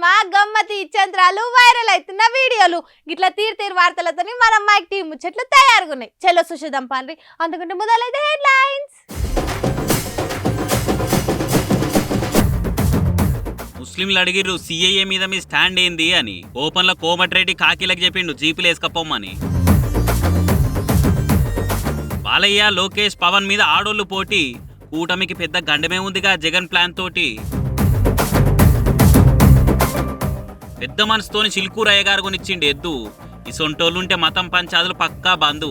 నడుమ గమ్మతి ఇచ్చంత్రాలు వైరల్ అవుతున్న వీడియోలు గిట్లా తీరు వార్తలతో మన మైక్ టీం ముచ్చట్లు తయారుగా ఉన్నాయి. చలో సుషిదం పాండ్రి. అందుకంటే మొదలైతే హెడ్లైన్స్. ముస్లింలు అడిగిర్రు సిఐఏ మీద మీ స్టాండ్ ఏంది అని. ఓపెన్లో కోమటిరెడ్డి కాకీలకు చెప్పిండు జీపులు వేసుకపోమని. బాలయ్య లోకేష్ పవన్ మీద ఆడోళ్ళు పోటీ. కూటమికి పెద్ద గండమే ఉందిగా జగన్ ప్లాన్ తోటి. పెద్ద మనసుతోని చిలుకూరయ్య గారు కొనిచ్చిండు ఎద్దు. ఈ సొంటోళ్ళుంటే మతం పంచాదులు పక్కా బంధు.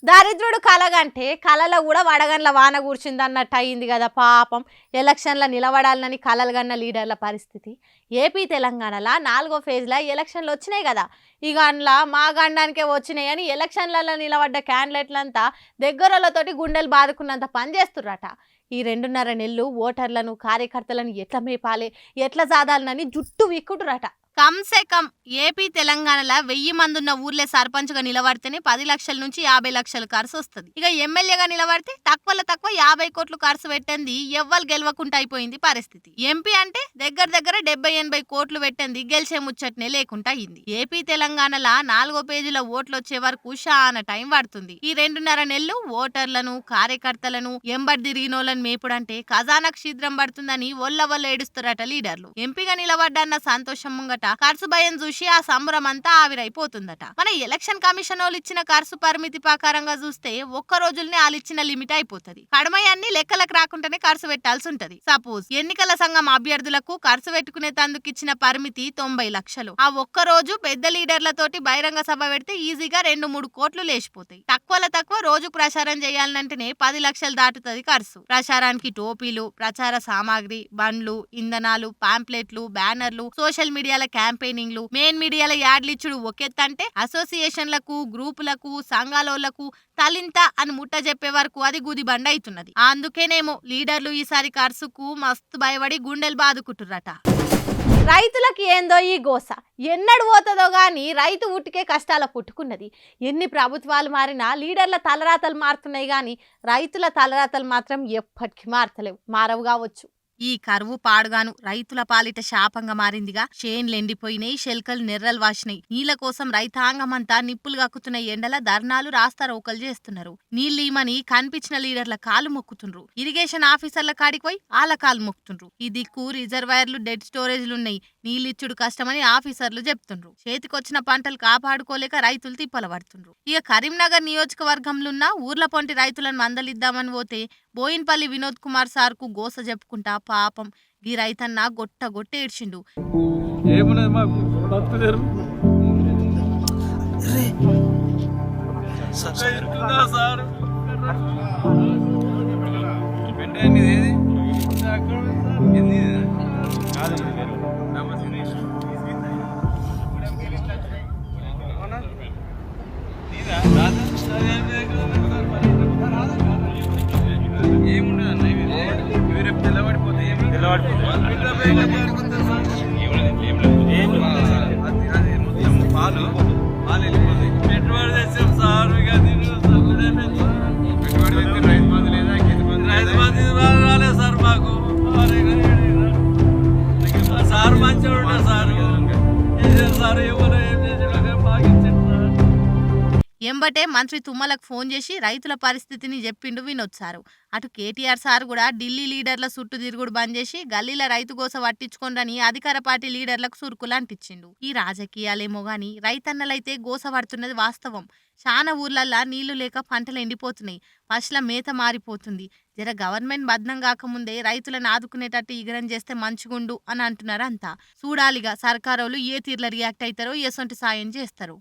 దారిద్రుడు కలగంటే కళలో కూడా వడగండ్ల వాన కూర్చుంది అన్నట్టు అయింది కదా పాపం. ఎలక్షన్ల నిలబడాలని కలలు గన్న లీడర్ల పరిస్థితి. ఏపీ తెలంగాణలో 4వ ఫేజ్లో ఎలక్షన్లు వచ్చినాయి కదా. ఇక అందులో మా గండానికే వచ్చినాయని ఎలక్షన్లలో నిలబడ్డ క్యాండిడేట్లంతా దగ్గరలతోటి గుండెలు బాదుకున్నంత పని చేస్తుర్రట. ఈ 2.5 నెలలు ఓటర్లను కార్యకర్తలను ఎట్లా మేపాలి ఎట్లా సాదాలని జుట్టు విక్కుటురట. కమ్సే కమ్ ఏపీ తెలంగాణలో 1000 మంది ఉన్న ఊర్లే సర్పంచ్గా నిలబడితేనే 10 లక్షల నుంచి 50 లక్షలు ఖర్చు వస్తుంది. ఇక ఎమ్మెల్యేగా నిలబడితే తక్కువలో తక్కువ 50 కోట్లు ఖర్చు పెట్టింది ఎవ్వరు గెలవకుండా అయిపోయింది పరిస్థితి. ఎంపీ అంటే దగ్గర 70-80 కోట్లు పెట్టింది గెలిచే ముచ్చట్నే లేకుండా అయింది. ఏపీ తెలంగాణలో 4వ పేజీలో ఓట్లు వచ్చే వరకు చాలా టైం పడుతుంది. ఈ 2.5 నెలలు ఓటర్లను కార్యకర్తలను ఎంబడి తిరిగినోళ్ళని మేపుడంటే ఖజానాకు శీద్రం పడుతుందని ఒళ్ళ ఏడుస్తారట లీడర్లు. ఎంపీగా నిలబడ్డన్న సంతోషం ముంగట ఖర్చు భయం చూసి ఆ సంబరం అంతా ఆవిరైపోతుందట. మన ఎలక్షన్ కమిషన్ వాళ్ళు ఇచ్చిన ఖర్చు పరిమితి ప్రకారంగా చూస్తే ఒక్క రోజుల్ని వాళ్ళు ఇచ్చిన లిమిట్ అయిపోతుంది. కడమయాన్ని లెక్కలకు రాకుండానే ఖర్చు పెట్టాల్సి ఉంటది. సపోజ్ ఎన్నికల సంఘం అభ్యర్థులకు ఖర్చు పెట్టుకునే తందుకు ఇచ్చిన పరిమితి 90 లక్షలు. ఆ ఒక్క రోజు పెద్ద లీడర్లతోటి బహిరంగ సభ పెడితే ఈజీగా 2-3 కోట్లు లేచిపోతాయి. తక్కువలో తక్కువ రోజు ప్రచారం చేయాలంటేనే 10 లక్షలు దాటుతుంది ఖర్చు. ప్రచారానికి టోపీలు, ప్రచార సామాగ్రి, బండ్లు, ఇంధనాలు, పాంప్లెట్లు, బ్యానర్లు, సోషల్ మీడియాల క్యాంపెయినింగ్లు, మెయిన్ మీడియాల యాడ్లు ఇచ్చుడు ఒకెత్తంటే అసోసియేషన్లకు, గ్రూపులకు, సంఘాలకు తలింత అని ముట్ట చెప్పే వరకు అది గుది బండ అవుతున్నది. అందుకేనేమో లీడర్లు ఈసారి ఖర్చుకు మస్తు భయపడి గుండెలు బాదుకుంటుర్రట. రైతులకి ఏందో ఈ గోస ఎన్నడు పోతుందో గాని రైతు ఉట్టికే కష్టాల పుట్టుకున్నది. ఎన్ని ప్రభుత్వాలు మారినా లీడర్ల తలరాతలు మారుతున్నాయి గాని రైతుల తలరాతలు మాత్రం ఎప్పటికీ మారతలేవు, మారవు కావచ్చు. ఈ కరువు పాడుగాను రైతుల పాలిట శాపంగా మారిందిగా. చేన్లు ఎండిపోయినాయి, శెల్కలు నెర్రలు వాసినాయి. నీళ్ల కోసం రైతాంగమంతా నిప్పులు కక్కుతున్న ఎండల ధర్నాలు రాస్తారోకలు చేస్తున్నారు. నీళ్ళీమని కనిపించిన లీడర్ల కాలు మొక్కుతుండ్రు. ఇరిగేషన్ ఆఫీసర్ల కాడికి పోయి ఆల కాలు మొక్కుతుండ్రు. ఈ దిక్కు రిజర్వాయర్లు, డెడ్ స్టోరేజ్లున్నాయి, నీళ్ళిచ్చుడు కష్టమని ఆఫీసర్లు చెప్తుండ్రు. చేతికొచ్చిన పంటలు కాపాడుకోలేక రైతులు తిప్పల పడుతుండ్రు. ఇక కరీంనగర్ నియోజకవర్గంలో ఉన్న ఊర్ల పొంటి రైతులను మందలిద్దామని పోతే బోయిన్పల్లి వినోద్ కుమార్ సార్ కు గోస చెప్పుకుంటా పాపం ఈ రైతన్న గొట్ట ఏడ్చిండు. ఎంబటే మంత్రి తుమ్మలకు ఫోన్ చేసి రైతుల పరిస్థితిని చెప్పిండు వినోద్ సారు. అటు కేటీఆర్ సార్ కూడా ఢిల్లీ లీడర్ల చుట్టూ తిరుగుడు బంద్ చేసి గల్లీల రైతు గోస పట్టించుకోండి అధికార పార్టీ లీడర్లకు సురుకులు అంటించిండు. ఈ రాజకీయాలేమో గాని రైతన్నలైతే గోస పడుతున్నది వాస్తవం. చాలా ఊర్లల్లా నీళ్లు లేక పంటలు ఎండిపోతున్నాయి, పశుల మేత మారిపోతుంది. జర గవర్నమెంట్ బద్నం కాకముందే రైతులను ఆదుకునేటట్టు ఇగరం చేస్తే మంచిగుండు అని అంటున్నారు అంతా. చూడాలిగా సర్కారోళ్ళు ఏ తీర్ల రియాక్ట్ అవుతారో ఎసొంటి సాయం చేస్తారు.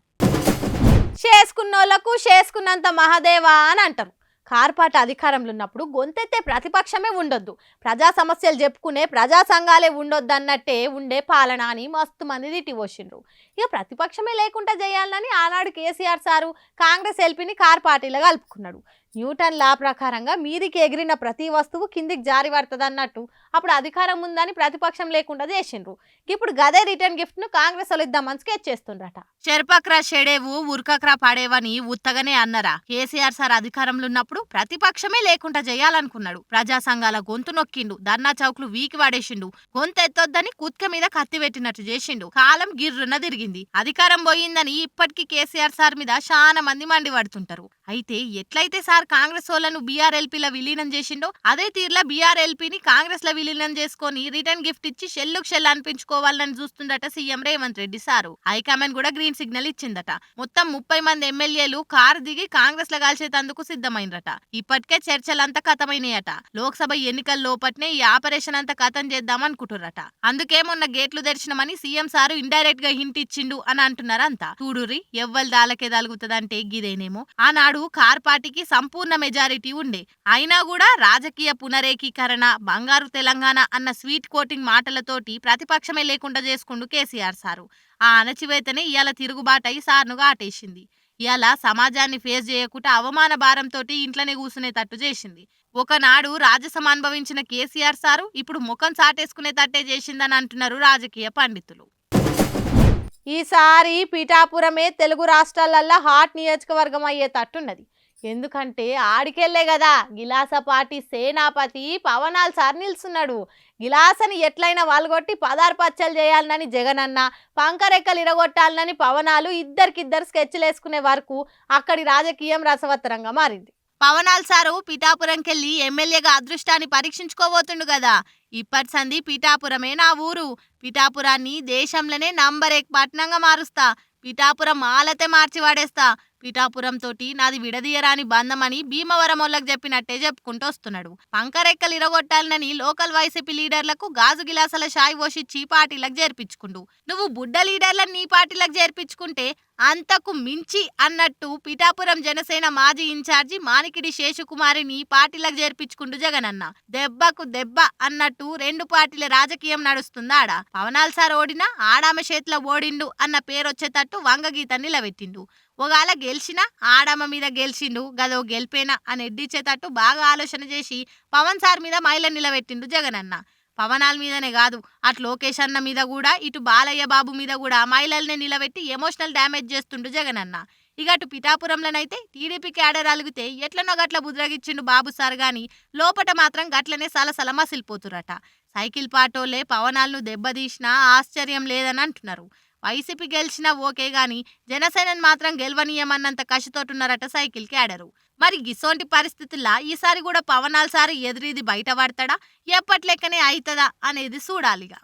చేసుకున్నోళ్లకు చేసుకున్నంత మహాదేవా అని అంటారు. కార్పాట అధికారంలో ఉన్నప్పుడు గొంతెత్తే ప్రతిపక్షమే ఉండొద్దు, ప్రజా సమస్యలు చెప్పుకునే ప్రజా సంఘాలే ఉండొద్దు అన్నట్టే ఉండే పాలన అని మస్తు మంది తిట్టిపోసిండ్రు. ఇక ప్రతిపక్షమే లేకుండా చేయాలని ఆనాడు కేసీఆర్ సారు కాంగ్రెస్ ఎల్పీని కార్పార్టీలో కలుపుకున్నాడు. న్యూటన్ లా ప్రకారంగా మీదికి ఎగిరిన ప్రతి వస్తువు కిందికి జారి పడుతుంది అన్నట్టు అప్పుడు అధికారం ఉందని ప్రతిపక్షం లేకుండా చేసిండ్రు. ఇప్పుడు గదే రిటర్న్ గిఫ్ట్ ను కాంగ్రెస్ వాళ్ళు ఇద్దామని స్కెచ్ చేస్తుండ్రట. చెర్పక్రా షెడేవు ఉరకక్రా పడేవని ఉత్తగానే అన్నరా? కేసీఆర్ సార్ అధికారంలో ఉన్నప్పుడు ప్రతిపక్షమే లేకుండా చేయాలనుకున్నాడు. ప్రజా సంఘాల గొంతు నొక్కిండు, ధర్నా చౌక్లు వీకి వాడేసిండు, గొంతు ఎత్తొద్దని కుత్క మీద కత్తి పెట్టినట్టు చేసిండు. కాలం గిర్రున తిరిగింది. అధికారం పోయిందని ఇప్పటికీ కేసీఆర్ సార్ మీద చాలా మంది మండిపడుతుంటారు. అయితే ఎట్లయితే సార్ కాంగ్రెస్ వాళ్ళను బీఆర్ఎల్పీల విలీనం చేసిండో అదే తీరులో బీఆర్ఎల్పీని కాంగ్రెస్ లో విలీనం చేసుకొని రిటర్న్ గిఫ్ట్ ఇచ్చి షెల్లుకు షెల్ అనిపించుకోవాలని చూస్తుందట CM Revanth Reddy sir. High command కూడా గ్రీన్ సిగ్నల్ ఇచ్చిందట. మొత్తం 30 మంది ఎమ్మెల్యేలు కారు దిగి కాంగ్రెస్ లో కలిసేందుకు సిద్ధమైనరట. ఇప్పటికే చర్చలంతా కథమైనాయట. లోక్సభ ఎన్నికల లోపట్నే ఈ ఆపరేషన్ అంతా కథం చేద్దాం అనుకుంటున్నారట. అందుకే మొన్న గేట్లు తెరిచినమని సీఎం సారు ఇండైరెక్ట్ గా హింట్ ఇచ్చిండు అని అంటున్నారు అంతా. చూడురి ఎవ్వరు దాలకే దాలుగుతుందంటే గిదేనేమో. ఆనాడు కార్ పార్టీకి సంపూర్ణ మెజారిటీ ఉండే, అయినా కూడా రాజకీయ పునరేకీకరణ, బంగారు తెలంగాణ అన్న స్వీట్ కోటింగ్ మాటలతోటి ప్రతిపక్షమే లేకుండా చేసుకుంటూ కేసీఆర్ సారు. ఆ అణచివేతనే ఇవాళ తిరుగుబాటై సార్నుగా ఆటేసింది. ఇవాళ సమాజాన్ని ఫేస్ చేయకుండా అవమాన భారంతో ఇంట్లోనే కూసునేటట్టు చేసింది. ఒకనాడు రాజసం అనుభవించిన కేసీఆర్ సారు ఇప్పుడు ముఖం చాటేసుకునేటట్టే చేసిందని అంటున్నారు రాజకీయ పండితులు. ఈసారి పిఠాపురమే తెలుగు రాష్ట్రాలల్లో హాట్ నియోజకవర్గం అయ్యేటట్టున్నది. ఎందుకంటే ఆడికెళ్లే కదా గిలాస పార్టీ సేనాపతి పవనాల్ సార్ నిల్చున్నాడు. గిలాసని ఎట్లయినా వాళ్ళగొట్టి పదార్ పచ్చలు చేయాలని జగనన్న, పంకరెక్కలు ఇరగొట్టాలని పవనాలు ఇద్దరికిద్దరు స్కెచ్లు వేసుకునే వరకు అక్కడి రాజకీయం రసవత్తరంగా మారింది. పవనాల్ సారు పిఠాపురంకెళ్ళి ఎమ్మెల్యేగా అదృష్టాన్ని పరీక్షించుకోబోతుండు కదా. ఇప్పటి సంది పిఠాపురమే నా ఊరు, పిఠాపురాన్ని దేశంలోనే నంబర్ 1 పట్టణంగా మారుస్తా, పిఠాపురం మాలతే మార్చి వాడేస్తా, పిఠాపురం తోటి నాది విడదీయరాని బంధమని భీమవరం వాళ్ళకి చెప్పినట్టే చెప్పుకుంటూ వస్తున్నాడు. పంకరెక్కలు ఇరగొట్టాలని లోకల్ వైసీపీ లీడర్లకు గాజు గిలాసాల షాయి పోషిచ్చి పార్టీలకు చేర్పించుకుండు. నువ్వు బుడ్డ లీడర్లను నీ పార్టీలకు చేర్పించుకుంటే అంతకు మించి అన్నట్టు పిఠాపురం జనసేన మాజీ ఇన్ఛార్జి మానికిడి శేషకుమారిని పార్టీలకు చేర్పించుకుంటూ జగనన్న. దెబ్బకు దెబ్బ అన్నట్టు 2 పార్టీల రాజకీయం నడుస్తుందా ఆడ. పవనాల్ సార్ ఓడినా ఆడామె చేతిలో ఓడిండు అన్న పేరు వచ్చేటట్టు వంగగీత నిలబెట్టిండు. ఒకవేళ గెలిచినా ఆడమ్మ మీద గెలిచిండు గదో గెలిపేనా అని ఎడ్డిచ్చేటట్టు బాగా ఆలోచన చేసి పవన్ సార్ మీద మహిళ నిలబెట్టిండు జగనన్న. పవనాల మీదనే కాదు అటు లోకేష్ అన్న మీద కూడా ఇటు బాలయ్య బాబు మీద కూడా మహిళల్ని నిలబెట్టి ఎమోషనల్ డ్యామేజ్ చేస్తుండు జగనన్న. ఇక అటు పిఠాపురంలోనైతే టీడీపీ క్యాడర్ అలిగితే ఎట్లనో గట్ల బుద్రగిచ్చిండు బాబు సార్ గాని లోపట మాత్రం గట్లనే సలసల మసిలిపోతురట. సైకిల్ పాటోలే పవనాలను దెబ్బతీసినా ఆశ్చర్యం లేదని అంటున్నారు. వైసీపీ గెలిచినా ఓకే గాని జనసేనని మాత్రం గెలవనీయమన్నంత కసితోటున్నారట సైకిల్ క్యాడరు. మరి గిసోంటి పరిస్థితుల్లో ఈసారి కూడా పవనాల్ సార్ ఎదురీది బయట పడతాడా, ఎప్పట్లెక్కనే అవుతుందా అనేది చూడాలిగా.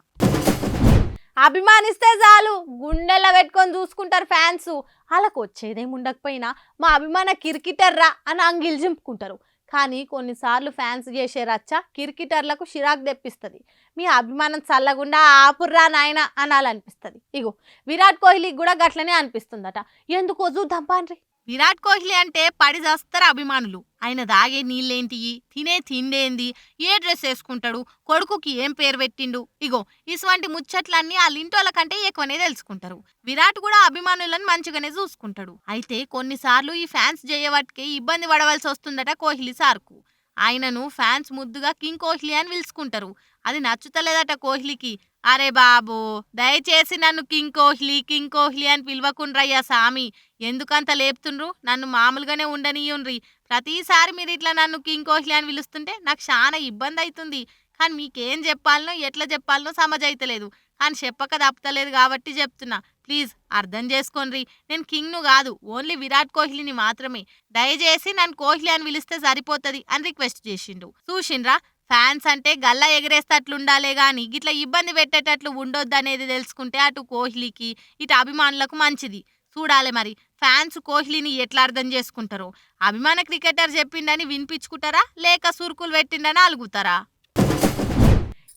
అభిమానిస్తే చాలు గుండెల్లో పెట్టుకొని చూసుకుంటారు ఫ్యాన్స్. వాళ్ళకు వచ్చేదేం ఉండకపోయినా మా అభిమాన క్రికెటర్ రా అని అంగిల్ చింపుకుంటారు. కానీ కొన్నిసార్లు ఫ్యాన్స్ చేసే రచ్చ క్రికెటర్లకు చిరాకు తెప్పిస్తుంది. మీ అభిమానం చల్లగుండా ఆపుర్రా నాయన అనాలనిపిస్తుంది. ఇగో విరాట్ కోహ్లీకి కూడా గట్లనే అనిపిస్తుందట. ఎందుకో చూద్దాం పాండ్రి. విరాట్ కోహ్లీ అంటే పడి చేస్తారు అభిమానులు. ఆయన దాగే నీళ్ళేంటి, తినే తిండేంది, ఏ డ్రెస్ వేసుకుంటాడు, కొడుకుకి ఏం పేరు పెట్టిండు, ఇగో ఇటువంటి ముచ్చట్లన్నీ వాళ్ళ ఇంటోళ్ళ కంటే ఎక్కువనే తెలుసుకుంటారు. విరాట్ కూడా అభిమానులను మంచిగానే చూసుకుంటాడు. అయితే కొన్నిసార్లు ఈ ఫ్యాన్స్ చేయబట్టికే ఇబ్బంది పడవలసి వస్తుందట కోహ్లీ సార్కు. ఆయనను ఫ్యాన్స్ ముద్దుగా కింగ్ కోహ్లీ అని పిలుచుకుంటారు. అది నచ్చుతలేదట కోహ్లీకి. అరే బాబు దయచేసి నన్ను కింగ్ కోహ్లీ అని పిలవకుండ్రయ్యా సామి, ఎందుకంత లేపుతుండ్రు, నన్ను మామూలుగానే ఉండనియుండ్రి. ప్రతిసారి మీరు ఇట్లా నన్ను కింగ్ కోహ్లీ అని పిలుస్తుంటే నాకు చాలా ఇబ్బంది అవుతుంది. కానీ మీకేం చెప్పాలనో ఎట్లా చెప్పాలనో సమజైతలేదు. కానీ చెప్పక తప్పలేదు కాబట్టి చెప్తున్నా, ప్లీజ్ అర్థం చేసుకోండి. నేను కింగ్ను కాదు, ఓన్లీ విరాట్ కోహ్లీని మాత్రమే. దయచేసి నన్ను కోహ్లీ అని పిలిస్తే సరిపోతుంది అని రిక్వెస్ట్ చేసిండు. చూసిండ్రా, ఫ్యాన్స్ అంటే గల్లా ఎగరేస్తట్లుండాలే గాని గిట్లా ఇబ్బంది పెట్టేటట్లు ఉండొద్దు అనేది తెలుసుకుంటే అటు కోహ్లీకి ఇటు అభిమానులకు మంచిది. చూడాలి మరి ఫ్యాన్స్ కోహ్లీని ఎట్లా అర్థం చేసుకుంటారో. అభిమాన క్రికెటర్ చెప్పిండని వినిపించుకుంటారా, లేక సురుకులు పెట్టిండని అలుగుతారా?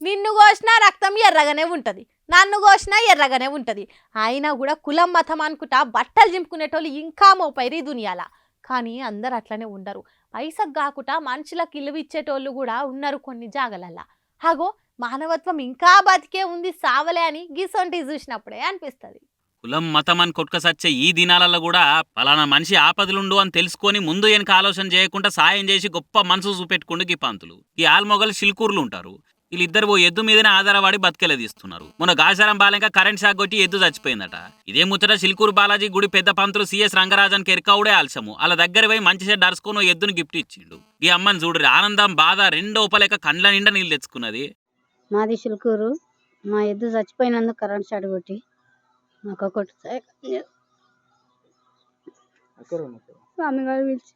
నిన్ను కోసినా రక్తం ఎర్రగానే ఉంటుంది, నన్ను కోసినా ఎర్రగానే ఉంటుంది. అయినా కూడా కులం మతం అనుకుంటా బట్టలు చింపుకునేటోళ్ళు ఇంకా మోపైరి దునియాల. కానీ అందరు అట్లనే ఉండరు. పైసకు కాకుండా మనుషులకు ఇలువిచ్చేటోళ్ళు కూడా ఉన్నారు కొన్ని జాగలల్లా. హాగో మానవత్వం ఇంకా బతికే ఉంది, సావలే అని గిసొంటి చూసినప్పుడే అనిపిస్తుంది. కులం మతం అని కొట్టుకసచ్చే ఈ దినాలలో కూడా పలానా మనిషి ఆపదలుండు అని తెలుసుకొని ముందు వెనక ఆలోచన చేయకుండా సాయం చేసి గొప్ప మనసు చూపెట్టుకుంటూ ఈ పంతులు ఈ ఆల్మొగలు శిల్కూర్లు ఉంటారు. వీళ్ళిద్దరు ఓ ఎద్దు మీదనే ఆధారపడి బతికెలదీస్తున్నారు. మొన్న గాచారం బాలేక కరెంట్ షాక్ కొట్టి ఎద్దు చచ్చిపోయిందట. ఇదే ముచ్చట శిల్కూరు బాలాజీ గుడి పెద్ద పంతులు సిఎస్ రంగరాజన్ కెరకవుడే ఆల్సము అలా దగ్గర పోయి మంచి చెడ్డ అరుచుకొని ఎద్దును గిఫ్ట్ ఇచ్చిండు. ఈ అమ్మని చూడరు ఆనందం బాధ రెండో ఉపలేక కండ్ల నిండా నీళ్ళు తెచ్చుకున్నది. మాది శిల్కూరు. మా ఎద్దు చచ్చిపోయినందుకు కరెంట్ షాట్ కొట్టి మాకు ఒకటి స్వామి గారు పిలిచి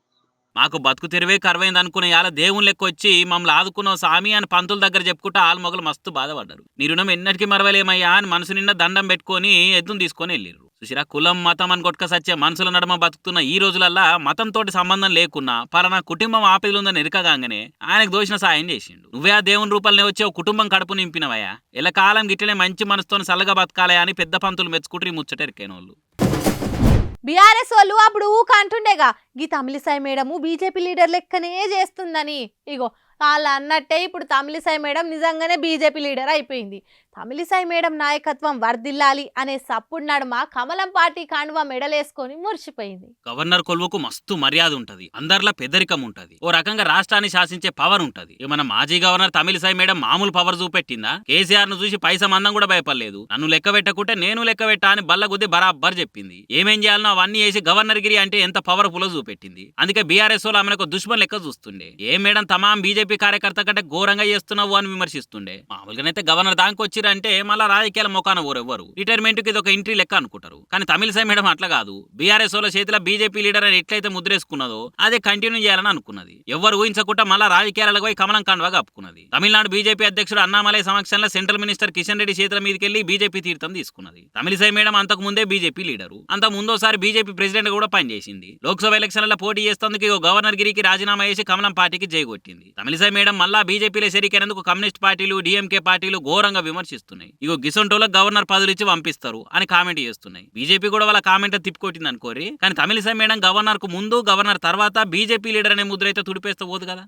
మాకు బతుకు తెరివే కరువైంది అనుకునే ఇలా దేవుని లెక్క వచ్చి మమ్మల్ని ఆదుకున్న స్వామి అని పంతుల దగ్గర చెప్పుకుంటే ఆల్మొగలు మస్తు బాధపడ్డారు. నీ రుణం ఎన్నటికీ మరవలేమయ్యా అని మనసు నిండా దండం పెట్టుకొని ఎద్దును తీసుకొని వెళ్ళిర్రు. చూసిరా కులం మతం అని కొట్టుక సచ్చే మనసుల నడమ బతుకుతున్న ఈ రోజులల్లా మతంతో సంబంధం లేకున్నా పలానా కుటుంబం ఆపదలుందని ఎరకగానే ఆయనకు దోషిన సాయం చేసిండు. నువ్వే ఆ దేవుని రూపాలనే వచ్చి ఒక కుటుంబం కడుపు నింపినవయ్యా. ఎలా కాలం గిట్లనే మంచి మనసుతో సల్లగా బతకాలే అని పెద్ద పంతులు మెచ్చుకుంటారు ఈ ముచ్చట ఎరికైన వాళ్ళు. బీఆర్ఎస్ వాళ్ళు అప్పుడు ఊక అంటుండేగా గీ తమిళిసాయి మేడము బీజేపీ లీడర్ లెక్కనే చేస్తుందని. ఇగో వాళ్ళు అన్నట్టే ఇప్పుడు తమిళిసాయి మేడం నిజంగానే బీజేపీ లీడర్ అయిపోయింది. తమిళిసాయి మేడం నాయకత్వం వర్ధిల్లాలి అనే సప్పుడు నడుమ కమలం పార్టీ కాండువా మెడలేసుకొని మురిసిపోయింది. గవర్నర్ కొలువుకు మస్తు మర్యాద ఉంటది, అందరిలో పెద్దరికం ఉంటది, ఓ రకంగా రాష్ట్రాన్ని శాసించే పవర్ ఉంటది. ఏమన్నా మాజీ గవర్నర్ తమిళిసాయి మేడం మామూలు పవర్ చూపెట్టిందా? కేసీఆర్ ను చూసి పైసా మందం కూడా భయపడలేదు. నన్ను లెక్క పెట్టకుంటే నేను లెక్క పెట్టా అని బల్ల గుద్ది బరాబర్ చెప్పింది. ఏమేం చేయాలనో అవన్నీ చేసి గవర్నర్ గిరి అంటే ఎంత పవర్ఫుల్ చూపెట్టింది. అందుకే బీఆర్ఎస్ వాళ్ళు ఆమెకు దుష్మన్ లెక్క చూస్తుండే. ఏ మేడం తమాం బీజేపీ కార్యకర్త కంటే ఘోరంగా చేస్తున్నావు అని విమర్శిస్తుండే. మామూలుగానైతే గవర్నర్ దానికి వచ్చిరంటే మళ్ళా రాజకీయాల మొఖాన ఓరెవ్వరు రిటైర్మెంట్ కి ఇది ఒక ఎంట్రీ లెక్క అనుకుంటారు. కానీ తమిళిసాయి మేడం అట్లా కాదు. బీఆర్ఎస్ వాళ్ళ చేతిలో బీజేపీ లీడర్ అని ఎట్లయితే ముద్రేసుకున్నదో అదే కంటిన్యూ చేయాలని అనుకున్నది. ఎవరు ఊహించకుండా మళ్ళా రాజకీయాలకు పోయి కమలం కాండ్వా కప్పుకున్నది. తమిళనాడు బీజేపీ అధ్యక్షుడు అన్నామలై సమక్షంలో సెంట్రల్ మినిస్టర్ కిషన్ రెడ్డి చేతుల మీదకెళ్లి బీజేపీ తీర్థం తీసుకున్నది. తమిళిసాయి మేడం అంతకు ముందే బీజేపీ లీడరు. అంత ముందోసారి బీజేపీ ప్రెసిడెంట్ కూడా పనిచేసింది. లోక్సభ ఎలక్షన్లలో పోటీ చేస్తేందుకు గవర్నర్ గిరికి రాజీనామా చేసి కమలం పార్టీకి జైగొట్టింది. తమిళిసాయి మేడం మళ్ళా బీజేపీలో చేరికేందుకు కమ్యూనిస్ట్ పార్టీలు డీఎంకే పార్టీలు ఘోరంగా విమర్శిస్తున్నాయి. ఇగో గిసొంటోలకు గవర్నర్ పదవులు ఇచ్చి పంపిస్తారు అని కామెంట్ చేస్తున్నాయి. బీజేపీ కూడా వాళ్ళ కామెంట్ తిప్పుకొట్టింది అనుకోరి. కానీ తమిళిసాయి మేడం గవర్నర్ కు ముందు గవర్నర్ తర్వాత బీజేపీ లీడర్ అనే ముద్ర అయితే తుడిపేస్తే పోదు కదా.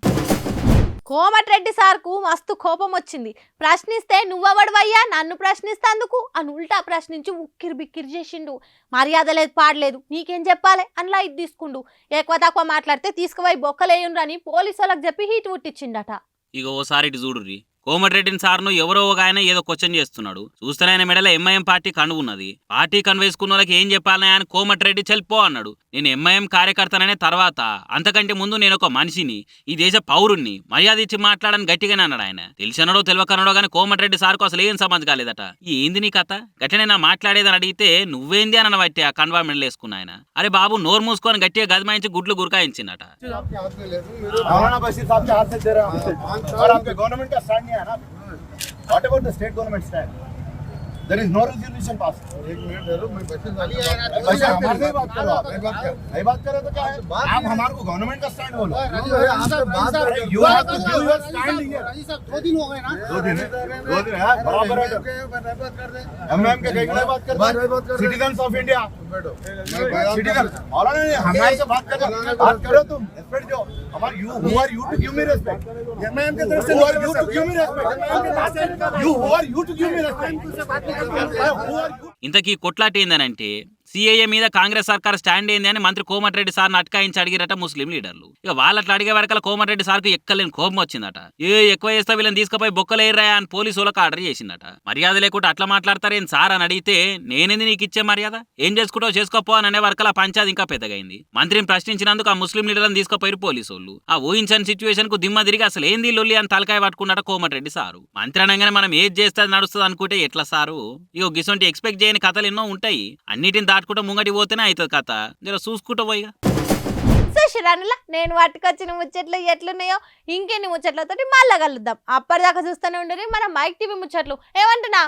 కోమటిరెడ్డి సార్కు మస్తు కోపం వచ్చింది. ప్రశ్నిస్తే నువ్వెవడవయ్యా నన్ను ప్రశ్నిస్తేందుకు అని ఉల్టా ప్రశ్నించి ఉక్కిరి బిక్కిరి చేసిండు. మర్యాద లేదు పాడలేదు నీకేం చెప్పాలి అన్లా ఇది తీసుకుండు. ఎక్కువ తక్కువ మాట్లాడితే తీసుకుపోయి బొక్కలేయుండ్రు అని పోలీసు వాళ్ళకి చెప్పి హీట్ పుట్టించిండట. ఇక ఓసారి ఇటు చూడుర్రి. కోమటిరెడ్డిని సార్ను ఎవరో ఒక ఆయన ఏదో క్వశ్చన్ చేస్తున్నాడు. చూస్తే ఆయన మెడలో ఎంఐఎం పార్టీ కండువ ఉన్నది. పార్టీ కండువ వేసుకున్న వాళ్ళకి ఏం చెప్పాలని ఆయన కోమటిరెడ్డి చెల్పో అన్నాడు. నేను ఎంఐఎం కార్యకర్తననే తర్వాత అంతకంటే ముందు నేను ఒక మనిషిని, ఈ దేశ పౌరుణ్ణి, మర్యాద ఇచ్చి మాట్లాడని గట్టిగానే అన్నాడు ఆయన. తెలిసినడో తెలియకనడో కానీ కోమటిరెడ్డి సార్కు అసలు ఏం సంబంధం కాలేదట. ఏంది నీ కథ గట్టినే నా మాట్లాడేదని అడిగితే నువ్వేంది అని బట్టి ఆ కండువా మెడలు వేసుకున్న ఆయన అరే బాబు నోరు మూసుకొని గట్టిగా గదమాయించి గుడ్లు గురకాయించిందట. What about the state government stand? There is no resolution passed. एक मिनट जरूर मैं बच्चे हमारे से बात करो आप नहीं बात करो तो क्या है आप हमारे को गवर्नमेंट का स्टैंड बोलो you have to give your stand here 2 दिन हो गए ना 2 दिन है बराबर है एमएम के कहीं नहीं बात कर सिटीजंस ऑफ इंडिया सिटीजन और हमारे से बात करो तुम रेस्पेक्ट दो हमारे you who are you to give me respect MM के तरफ से who are you to give me respect you who are you to give me respect ఇంతకీ కొట్లాట ఏందనంటే సిఏఏ మీద కాంగ్రెస్ సర్కార్ స్టాండ్ ఏంది అని మంత్రి కోమటిరెడ్డి సార్ని అటకాయించి అడిగిరట ముస్లిం లీడర్లు. ఇక వాళ్ళట్లా అడిగే వరకల కోమటిరెడ్డి సార్కు ఎక్కలేని కోపం వచ్చిందట. ఎక్కువ చేస్తే వీళ్ళని తీసుకుపోయి బొక్కలేరా అని పోలీసు వాళ్ళకి ఆర్డర్ చేసిందట. మర్యాద లేకుండా అట్లా మాట్లాడతారేం సార్ అని అడిగితే నేనేంది నీకు ఇచ్చే మర్యాద ఏం చేసుకుంటావు చేసుకోపో అని అనే వరకల పంచాయతీ ఇంకా పెద్దగైంది. మంత్రిని ప్రశ్నించినందుకు ఆ ముస్లిం లీడర్లను తీసుకుపోయి పోలీసు వాళ్ళు. ఆ ఊహించని సిచ్యువేషన్ కు దిమ్మ తిరిగి అసలు ఏంది లొల్లి అని తలకాయ పట్టుకున్నట కోమటిరెడ్డి సారు. మంత్రి అనగానే మనం ఏది చేస్తే నడుస్తుంది అనుకుంటే ఎట్లా సారు? ఇగో గిసొంటి ఎక్స్పెక్ట్ చేయని కథలు ఎన్నో ఉంటాయి. అన్నిటిని దాటుకుంటూ ముంగటి పోతేనే అవుతుంది కథ. జర చూసుకుంటూ పోయిగా శిరానులా నేను పట్టుకొచ్చిన ముచ్చట్లు ఎట్లున్నాయో ఇంకెన్ని ముచ్చట్లతోటి మళ్ళా కలుద్దాం. అప్పటిదాకా చూస్తూనే ఉండరు మన మైక్ టీవీ ముచ్చట్లు. ఏమంటున్నా